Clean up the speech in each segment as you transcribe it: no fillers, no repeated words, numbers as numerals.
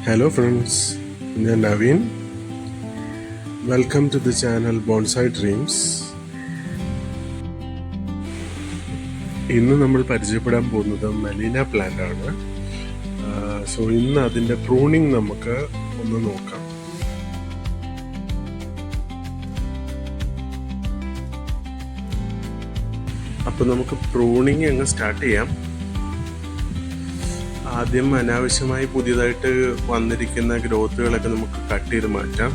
Hello friends, ഞാൻ Naveen. Welcome to the channel bonsai dreams. ഇന്ന് നമ്മൾ പരിചയപ്പെടാൻ പോകുന്നത് മെലീന പ്ലാന്റ് ആണ്. സോ ഇന്ന് അതിൻ്റെ പ്രൂണിങ് നമുക്ക് ഒന്ന് നോക്കാം. അപ്പോൾ നമുക്ക് പ്രൂണിങ് അങ്ങ് സ്റ്റാർട്ട് ചെയ്യാം. ആദ്യം അനാവശ്യമായി പുതിയതായിട്ട് വന്നിരിക്കുന്ന ഗ്രോത്തുകളൊക്കെ നമുക്ക് കട്ട് ചെയ്ത് മാറ്റാം.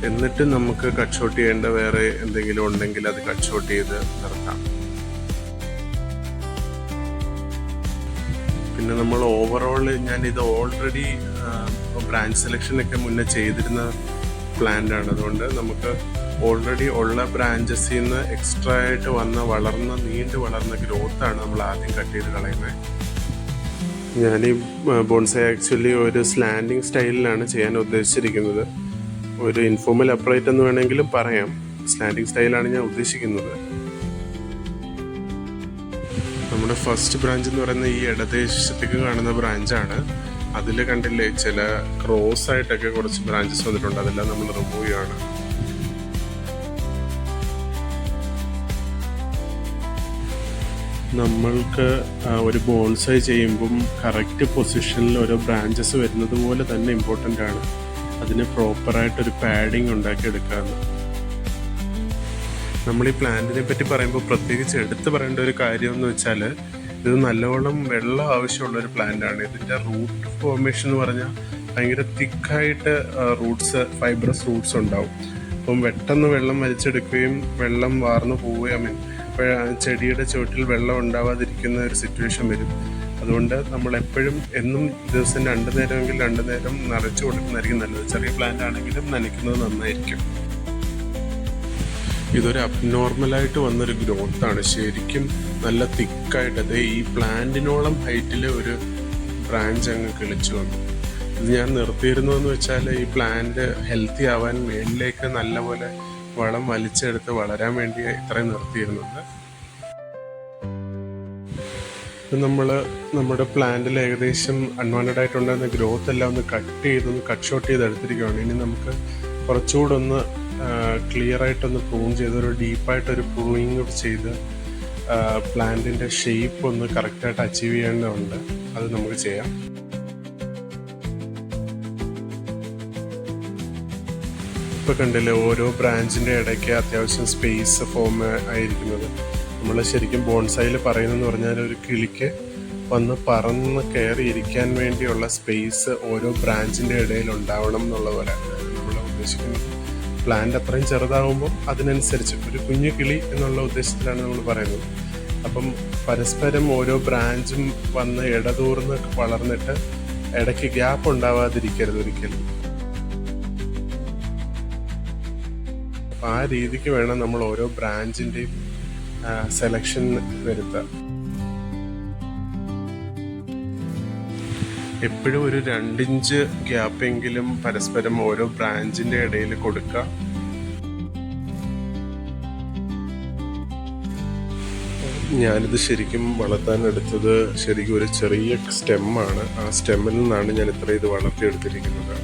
എന്നിട്ട് നമുക്ക് കട്ട് ഷോട്ട് ചെയ്യേണ്ട വേറെ എന്തെങ്കിലും ഉണ്ടെങ്കിൽ അത് കട്ട് ഷോട്ട് ചെയ്ത് നിർത്താം. പിന്നെ നമ്മൾ ഓവറോൾ ഞാനിത് ഓൾറെഡി ബ്രാഞ്ച് സെലക്ഷനൊക്കെ മുന്നേ ചെയ്തിരുന്ന പ്ലാന്റ് ആണ്. അതുകൊണ്ട് നമുക്ക് ഓൾറെഡി ഉള്ള ബ്രാഞ്ചസിൽ നിന്ന് എക്സ്ട്രാ ആയിട്ട് നീണ്ടു വളർന്ന ഗ്രോത്താണ് നമ്മൾ ആദ്യം കട്ട് ചെയ്ത് കളയുന്നത്. ഞാൻ ഈ ബോൺസായി ആക്ച്വലി ഒരു സ്ലാൻഡിങ് സ്റ്റൈലിലാണ് ചെയ്യാൻ ഉദ്ദേശിച്ചിരിക്കുന്നത്. ഒരു ഇൻഫോർമൽ അപ്രൈറ്റ് എന്ന് വേണമെങ്കിലും പറയാം. സ്ലാൻഡിങ് സ്റ്റൈലാണ് ഞാൻ ഉദ്ദേശിക്കുന്നത്. നമ്മുടെ ഫസ്റ്റ് ബ്രാഞ്ച് എന്ന് പറയുന്നത് ഈ ഇടദേശത്തേക്ക് കാണുന്ന ബ്രാഞ്ചാണ്. അതിൽ കണ്ടില്ലേ ചില ക്രോസ് ആയിട്ടൊക്കെ കുറച്ച് ബ്രാഞ്ചസ് വന്നിട്ടുണ്ട്. അതെല്ലാം നമ്മൾ റിമൂവ് ചെയ്യുകയാണ്. നമ്മൾക്ക് ഒരു ബോൺസായി ചെയ്യുമ്പം കറക്റ്റ് പൊസിഷനിൽ ഓരോ ബ്രാഞ്ചസ് വരുന്നത് പോലെ തന്നെ ഇമ്പോർട്ടൻ്റ് ആണ് അതിന് പ്രോപ്പറായിട്ടൊരു പാഡിങ് ഉണ്ടാക്കിയെടുക്കാമെന്ന്. നമ്മൾ ഈ പ്ലാന്റിനെ പറ്റി പറയുമ്പോൾ പ്രത്യേകിച്ച് എടുത്ത് പറയേണ്ട ഒരു കാര്യം എന്ന് വെച്ചാൽ ഇത് നല്ലോണം വെള്ളം ആവശ്യമുള്ളൊരു പ്ലാന്റാണ്. ഇതിൻ്റെ റൂട്ട് ഫോർമേഷൻ എന്ന് പറഞ്ഞാൽ ഭയങ്കര തിക്കായിട്ട് ഫൈബ്രസ് റൂട്ട്സ് ഉണ്ടാവും. അപ്പം പെട്ടെന്ന് വെള്ളം വലിച്ചെടുക്കുകയും വെള്ളം വാർന്നു പോവുകയും ചെടിയുടെ ചുവട്ടിൽ വെള്ളം ഉണ്ടാവാതിരിക്കുന്ന ഒരു സിറ്റുവേഷൻ വരും. അതുകൊണ്ട് നമ്മൾ എപ്പോഴും എന്നും ദിവസം 2 നേരമെങ്കിൽ 2 നേരം നിറച്ചു കൊടുക്കുന്നതായിരിക്കും നല്ലത്. ചെറിയ പ്ലാന്റ് ആണെങ്കിലും നനയ്ക്കുന്നത് നന്നായിരിക്കും. ഇതൊരു അബ്നോർമലായിട്ട് വന്നൊരു ഗ്രോത്താണ്. ശരിക്കും നല്ല തിക്കായിട്ട് അത് ഈ പ്ലാന്റിനോളം ഹൈറ്റിൽ ഒരു ബ്രാഞ്ച് അങ്ങ് കിളിച്ചു വന്നു. ഇത് ഞാൻ നിർത്തിയിരുന്നു എന്ന് വെച്ചാൽ ഈ പ്ലാന്റ് ഹെൽത്തി ആവാൻ മേളിലേക്ക് നല്ലപോലെ വളം വലിച്ചെടുത്ത് വളരാൻ വേണ്ടി ഇത്രയും നിർത്തിയിരുന്നത്. നമ്മുടെ പ്ലാന്റിൽ ഏകദേശം അൺവാണ്ടഡ് ആയിട്ടുണ്ടായിരുന്ന ഗ്രോത്ത് എല്ലാം ഒന്ന് കട്ട് ഷോട്ട് ചെയ്ത് എടുത്തിരിക്കുകയാണ്. ഇനി നമുക്ക് കുറച്ചുകൂടെ ഒന്ന് ക്ലിയർ ആയിട്ടൊന്ന് പ്രൂൺ ചെയ്ത് ഒരു ഡീപ്പായിട്ടൊരു പ്രൂണിങ് ചെയ്ത് പ്ലാന്റിൻ്റെ ഷേപ്പ് ഒന്ന് കറക്റ്റായിട്ട് അച്ചീവ് ചെയ്യേണ്ടതുണ്ട്. അത് നമുക്ക് ചെയ്യാം. ഇപ്പോൾ കണ്ടില്ലേ ഓരോ ബ്രാഞ്ചിൻ്റെ ഇടയ്ക്ക് അത്യാവശ്യം സ്പേസ് ഫോം ആയിരിക്കുന്നത്. നമ്മൾ ശരിക്കും ബോൺസായിൽ പറയുന്നതെന്ന് പറഞ്ഞാൽ ഒരു കിളിക്ക് വന്ന് പറന്ന് കയറി ഇരിക്കാൻ വേണ്ടിയുള്ള സ്പേസ് ഓരോ ബ്രാഞ്ചിൻ്റെ ഇടയിൽ ഉണ്ടാവണം എന്നുള്ള പോലെ നമ്മൾ ഉദ്ദേശിക്കുന്നത്. പ്ലാന്റ് അത്രയും ചെറുതാകുമ്പോൾ അതിനനുസരിച്ച് ഒരു കുഞ്ഞു കിളി എന്നുള്ള ഉദ്ദേശത്തിലാണ് നമ്മൾ പറയുന്നത്. അപ്പം പരസ്പരം ഓരോ ബ്രാഞ്ചും വന്ന് ഇടതൂർന്ന് വളർന്നിട്ട് ഇടയ്ക്ക് ഗ്യാപ്പ് ഉണ്ടാവാതിരിക്കരുത് ഒരിക്കലും. ആ രീതിക്ക് വേണം നമ്മൾ ഓരോ ബ്രാഞ്ചിൻ്റെയും സെലക്ഷൻ വരുത്താം. എപ്പോഴും ഒരു 2 ഇഞ്ച് ഗ്യാപ്പെങ്കിലും പരസ്പരം ഓരോ ബ്രാഞ്ചിൻ്റെ ഇടയിൽ കൊടുക്കുക. ഞാനിത് ശരിക്കും വളർത്താൻ എടുത്തത് ശരിക്കും ഒരു ചെറിയ സ്റ്റെമ്മാണ്. ആ സ്റ്റെമ്മിൽ നിന്നാണ് ഞാൻ ഇത് വളർത്തിയെടുത്തിരിക്കുന്നത്.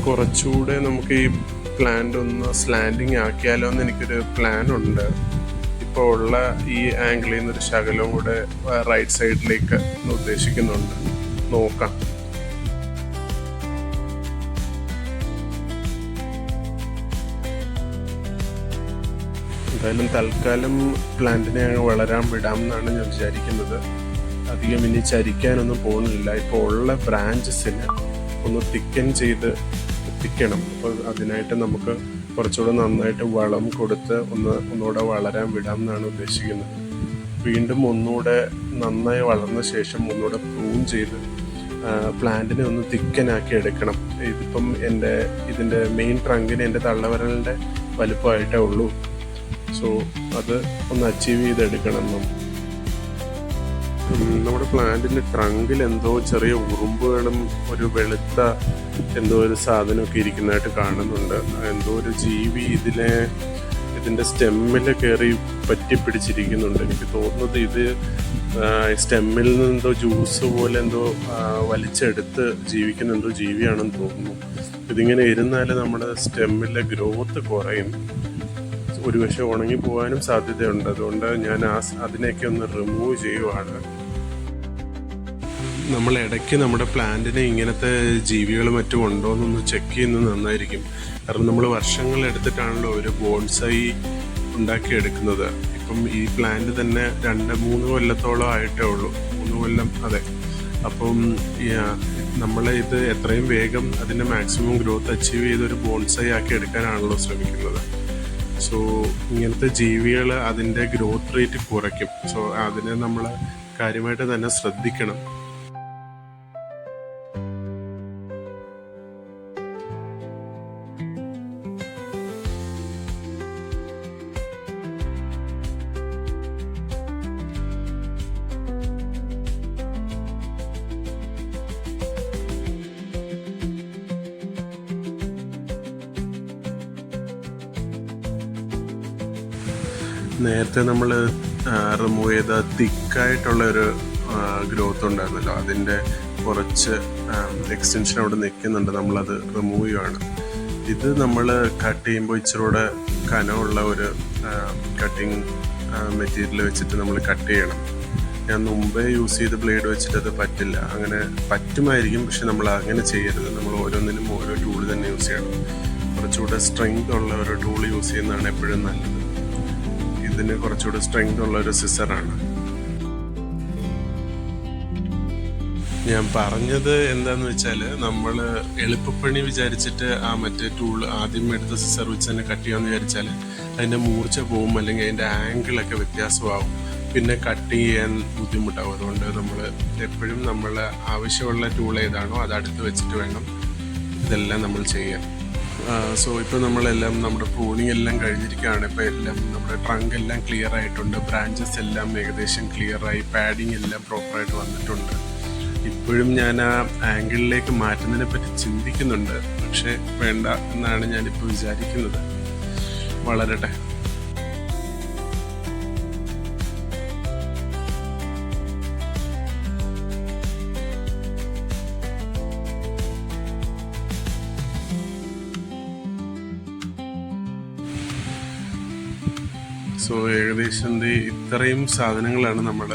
കുറച്ചുകൂടെ നമുക്ക് ഈ പ്ലാന്റ് ഒന്ന് സ്ലാൻഡിങ് ആക്കിയാലോ എന്ന് എനിക്കൊരു പ്ലാൻ ഉണ്ട്. ഇപ്പോൾ ഉള്ള ഈ ആംഗിളിൽ നിന്നൊരു ശകലവും കൂടെ റൈറ്റ് സൈഡിലേക്ക് ഉദ്ദേശിക്കുന്നുണ്ട്. നോക്കാം. എന്തായാലും തൽക്കാലം പ്ലാന്റിനെ വളരാൻ വിടാമെന്നാണ് ഞാൻ വിചാരിക്കുന്നത്. അധികം ഇനി ചരിക്കാനൊന്നും പോകുന്നില്ല. ഇപ്പോൾ ഉള്ള ബ്രാഞ്ചസിന് ഒന്ന് തിക്കൻ ചെയ്ത് എത്തിക്കണം. അപ്പോൾ അതിനായിട്ട് നമുക്ക് കുറച്ചുകൂടെ നന്നായിട്ട് വളം കൊടുത്ത് ഒന്നുകൂടെ വളരാൻ വിടാം എന്നാണ് ഉദ്ദേശിക്കുന്നത്. വീണ്ടും ഒന്നുകൂടെ നന്നായി വളർന്ന ശേഷം ഒന്നുകൂടെ പ്രൂൺ ചെയ്ത് പ്ലാന്റിനെ ഒന്ന് തിക്കനാക്കി എടുക്കണം. ഇതിപ്പം ഇതിൻ്റെ മെയിൻ ട്രങ്കിന് എൻ്റെ തള്ളവിരലിൻ്റെ വലുപ്പമായിട്ടേ ഉള്ളൂ. സോ അത് ഒന്ന് അച്ചീവ് ചെയ്തെടുക്കണം. നമ്മുടെ പ്ലാന്റിൻ്റെ ട്രങ്കിൽ എന്തോ ചെറിയ ഉറുമ്പുകളും ഒരു വെളുത്ത എന്തോ ഒരു സാധനമൊക്കെ ഇരിക്കുന്നതായിട്ട് കാണുന്നുണ്ട്. എന്തോ ഒരു ജീവി ഇതിനെ ഇതിൻ്റെ സ്റ്റെമ്മിൽ കയറി പറ്റിപ്പിടിച്ചിരിക്കുന്നുണ്ട്. എനിക്ക് തോന്നുന്നത് ഇത് സ്റ്റെമ്മിൽ നിന്നെന്തോ ജ്യൂസ് പോലെ എന്തോ വലിച്ചെടുത്ത് ജീവിക്കുന്ന എന്തോ ജീവിയാണെന്ന് തോന്നുന്നു. ഇതിങ്ങനെ ഇരുന്നാൽ നമ്മുടെ സ്റ്റെമ്മിലെ ഗ്രോത്ത് കുറയും, ഒരുപക്ഷെ ഉണങ്ങി പോകാനും സാധ്യതയുണ്ട്. അതുകൊണ്ട് ഞാൻ അതിനെയൊക്കെ ഒന്ന് റിമൂവ് ചെയ്യുവാണ്. നമ്മൾ ഇടയ്ക്ക് നമ്മുടെ പ്ലാന്റിന് ഇങ്ങനത്തെ ജീവികൾ മറ്റും ഉണ്ടോ എന്നൊന്ന് ചെക്ക് ചെയ്യുന്നത് നന്നായിരിക്കും. കാരണം നമ്മൾ വർഷങ്ങൾ എടുത്തിട്ടാണല്ലോ ഒരു ബോൺസായി ഉണ്ടാക്കിയെടുക്കുന്നത്. ഇപ്പം ഈ പ്ലാന്റ് തന്നെ 2-3 കൊല്ലത്തോളം ആയിട്ടേ ഉള്ളൂ. 3 കൊല്ലം, അതെ. അപ്പം നമ്മൾ ഇത് എത്രയും വേഗം അതിൻ്റെ മാക്സിമം ഗ്രോത്ത് അച്ചീവ് ചെയ്തൊരു ബോൺസായി ആക്കി എടുക്കാനാണല്ലോ ശ്രമിക്കുന്നത്. സോ ഇങ്ങനത്തെ ജീവികൾ അതിൻ്റെ ഗ്രോത്ത് റേറ്റ് കുറയ്ക്കും. സോ അതിനെ നമ്മൾ കാര്യമായിട്ട് തന്നെ ശ്രദ്ധിക്കണം. നേരത്തെ നമ്മൾ റിമൂവ് ചെയ്ത തിക്കായിട്ടുള്ളൊരു ഗ്രോത്ത് ഉണ്ടായിരുന്നല്ലോ, അതിൻ്റെ കുറച്ച് എക്സ്റ്റൻഷൻ അവിടെ നിൽക്കുന്നുണ്ട്. നമ്മളത് റിമൂവ് ചെയ്യുകയാണ്. ഇത് നമ്മൾ കട്ട് ചെയ്യുമ്പോൾ ഇച്ചിരൂടെ കനമുള്ള ഒരു കട്ടിങ് മെറ്റീരിയൽ വെച്ചിട്ട് നമ്മൾ കട്ട് ചെയ്യണം. ഞാൻ മുമ്പേ യൂസ് ചെയ്ത ബ്ലേഡ് വെച്ചിട്ട് അത് പറ്റില്ല. അങ്ങനെ പറ്റുമായിരിക്കും, പക്ഷെ നമ്മൾ അങ്ങനെ ചെയ്യരുത്. നമ്മൾ ഓരോന്നിനും ഓരോ ടൂൾ തന്നെ യൂസ് ചെയ്യണം. കുറച്ചുകൂടെ സ്ട്രെങ്ത് ഉള്ള ഒരു ടൂൾ യൂസ് ചെയ്യുന്നതാണ് എപ്പോഴും നല്ലത്. ഇതിന് കുറച്ചുകൂടെ സ്ട്രെങ്ത് ഉള്ള ഒരു സിസറാണ്. ഞാൻ പറഞ്ഞത് എന്താന്ന് വെച്ചാൽ, നമ്മൾ എളുപ്പപ്പണി വിചാരിച്ചിട്ട് മറ്റേ ടൂൾ ആദ്യം എടുത്ത സിസർ വെച്ച് തന്നെ കട്ട് ചെയ്യാമെന്ന് വിചാരിച്ചാൽ അതിൻ്റെ മൂർച്ച പോവും, അല്ലെങ്കിൽ അതിൻ്റെ ആംഗിളൊക്കെ വ്യത്യാസമാവും, പിന്നെ കട്ട് ചെയ്യാൻ ബുദ്ധിമുട്ടാവും. അതുകൊണ്ട് നമ്മൾ എപ്പോഴും നമ്മൾ ആവശ്യമുള്ള ടൂൾ ഏതാണോ അത് അടുത്ത് വെച്ചിട്ട് വേണം ഇതെല്ലാം നമ്മൾ ചെയ്യാൻ. സോ ഇപ്പോൾ നമ്മളെല്ലാം നമ്മുടെ പ്രൂണിങ് എല്ലാം കഴിഞ്ഞിരിക്കുകയാണ്. ഇപ്പോൾ എല്ലാം നമ്മുടെ ട്രങ്ക് എല്ലാം ക്ലിയർ ആയിട്ടുണ്ട്, ബ്രാഞ്ചസ് എല്ലാം ഏകദേശം ക്ലിയറായി, പാഡിങ് എല്ലാം പ്രോപ്പറായിട്ട് വന്നിട്ടുണ്ട്. ഇപ്പോഴും ഞാൻ ആ ആംഗിളിലേക്ക് മാറ്റുന്നതിനെ പറ്റി ചിന്തിക്കുന്നുണ്ട്, പക്ഷേ വേണ്ട എന്നാണ് ഞാനിപ്പോൾ വിചാരിക്കുന്നത്. വളരട്ടെ. സോ ഏകദേശം ഇത്രയും സാധനങ്ങളാണ് നമ്മൾ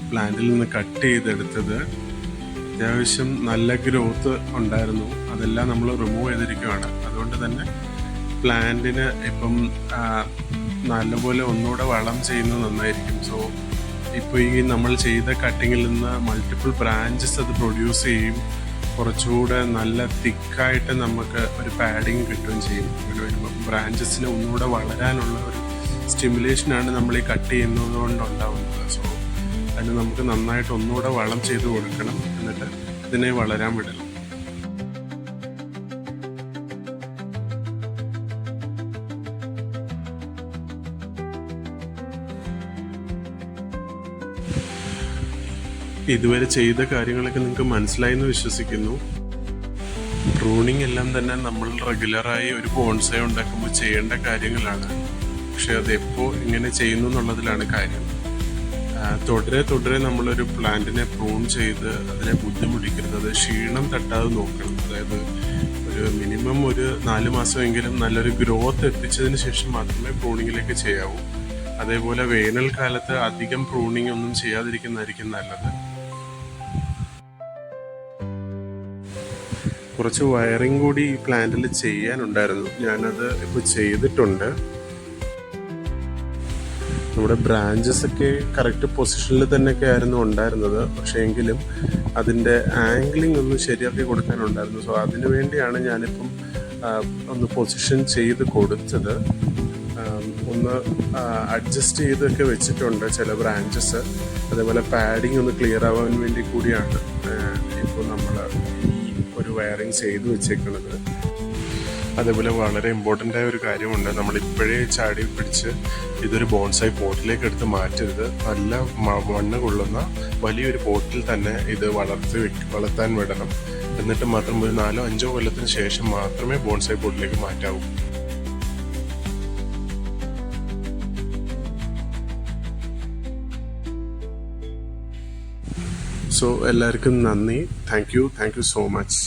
പ്ലാന്റിൽ നിന്ന് കട്ട് ചെയ്തെടുത്തത്. അത്യാവശ്യം നല്ല ഗ്രോത്ത് ഉണ്ടായിരുന്നു, അതെല്ലാം നമ്മൾ റിമൂവ് ചെയ്തിരിക്കുകയാണ്. അതുകൊണ്ട് തന്നെ പ്ലാന്റിന് ഇപ്പം നല്ലപോലെ ഒന്നുകൂടെ വളം ചെയ്യുന്നത് നന്നായിരിക്കും. സോ ഇപ്പോൾ ഈ നമ്മൾ ചെയ്ത കട്ടിങ്ങിൽ നിന്ന് മൾട്ടിപ്പിൾ ബ്രാഞ്ചസ് അത് പ്രൊഡ്യൂസ് ചെയ്യും. കുറച്ചുകൂടെ നല്ല തിക്കായിട്ട് നമുക്ക് ഒരു പാഡിങ് കിട്ടുകയും ചെയ്യും. ഒരു ബ്രാഞ്ചസിന് ഒന്നുകൂടെ വളരാനുള്ള ഒരു സ്റ്റിമുലേഷനാണ് നമ്മൾ ഈ കട്ട് ചെയ്യുന്നത് കൊണ്ടുണ്ടാവുന്നത്. സോ അതിന് നമുക്ക് നന്നായിട്ട് ഒന്നുകൂടെ വളം ചെയ്ത് കൊടുക്കണം, എന്നിട്ട് ഇതിനെ വളരാൻ വിടണം. ഇതുവരെ ചെയ്ത കാര്യങ്ങളൊക്കെ നിങ്ങൾക്ക് മനസ്സിലായി എന്ന് വിശ്വസിക്കുന്നു. പ്രൂണിങ് എല്ലാം തന്നെ നമ്മൾ റെഗുലറായി ഒരു ബോൺസായി ഉണ്ടാക്കുമ്പോൾ ചെയ്യേണ്ട കാര്യങ്ങളാണ്. പക്ഷെ അതെപ്പോൾ എങ്ങനെ ചെയ്യുന്നു എന്നുള്ളതിലാണ് കാര്യം. തുടരെ നമ്മളൊരു പ്ലാന്റിനെ പ്രൂൺ ചെയ്ത് അതിനെ ബുദ്ധിമുട്ടിക്കരുത്. അത് ക്ഷീണം തട്ടാതെ നോക്കണം. അതായത് ഒരു മിനിമം ഒരു 4 മാസമെങ്കിലും നല്ലൊരു ഗ്രോത്ത് എത്തിച്ചതിന് ശേഷം മാത്രമേ പ്രൂണിങ്ങിലേക്ക് ചെയ്യാവൂ. അതേപോലെ വേനൽക്കാലത്ത് അധികം പ്രൂണിങ് ഒന്നും ചെയ്യാതിരിക്കുന്നതായിരിക്കും നല്ലത്. കുറച്ച് വയറിങ് കൂടി ഈ പ്ലാന്റിൽ ചെയ്യാനുണ്ടായിരുന്നു, ഞാനത് ഇപ്പോൾ ചെയ്തിട്ടുണ്ട്. നമ്മുടെ ബ്രാഞ്ചസ് ഒക്കെ കറക്റ്റ് പൊസിഷനിൽ തന്നെയൊക്കെ ആയിരുന്നു ഉണ്ടായിരുന്നത്, പക്ഷേ എങ്കിലും അതിൻ്റെ ആംഗിളിംഗ് ഒന്ന് ശരിയാക്കി കൊടുക്കാനുണ്ടായിരുന്നു. സോ അതിനു വേണ്ടിയാണ് ഞാനിപ്പം ഒന്ന് പൊസിഷൻ ചെയ്ത് കൊടുത്തത്. ഒന്ന് അഡ്ജസ്റ്റ് ചെയ്തൊക്കെ വെച്ചിട്ടുണ്ട് ചില ബ്രാഞ്ചസ്. അതേപോലെ പാഡിങ് ഒന്ന് ക്ലിയർ ആവാൻ വേണ്ടി കൂടിയാണ് ഇപ്പോൾ നമ്മൾ ഒരു വയറിങ് ചെയ്ത് വെച്ചേക്കുന്നത്. അതേപോലെ വളരെ ഇമ്പോർട്ടൻ്റ് ആയ ഒരു കാര്യമുണ്ട്, നമ്മളിപ്പോഴേ ചാടി പിടിച്ച് ഇതൊരു ബോൺസായി പോട്ടിലേക്ക് എടുത്ത് മാറ്റരുത്. നല്ല മണ്ണ് കൊള്ളുന്ന വലിയൊരു പോട്ടിൽ തന്നെ ഇത് വളർത്താൻ വിടണം. എന്നിട്ട് മാത്രം ഒരു 4-5 കൊല്ലത്തിന് ശേഷം മാത്രമേ ബോൺസായി പോട്ടിലേക്ക് മാറ്റാവൂ. സോ എല്ലാവർക്കും നന്ദി. Thank you so much.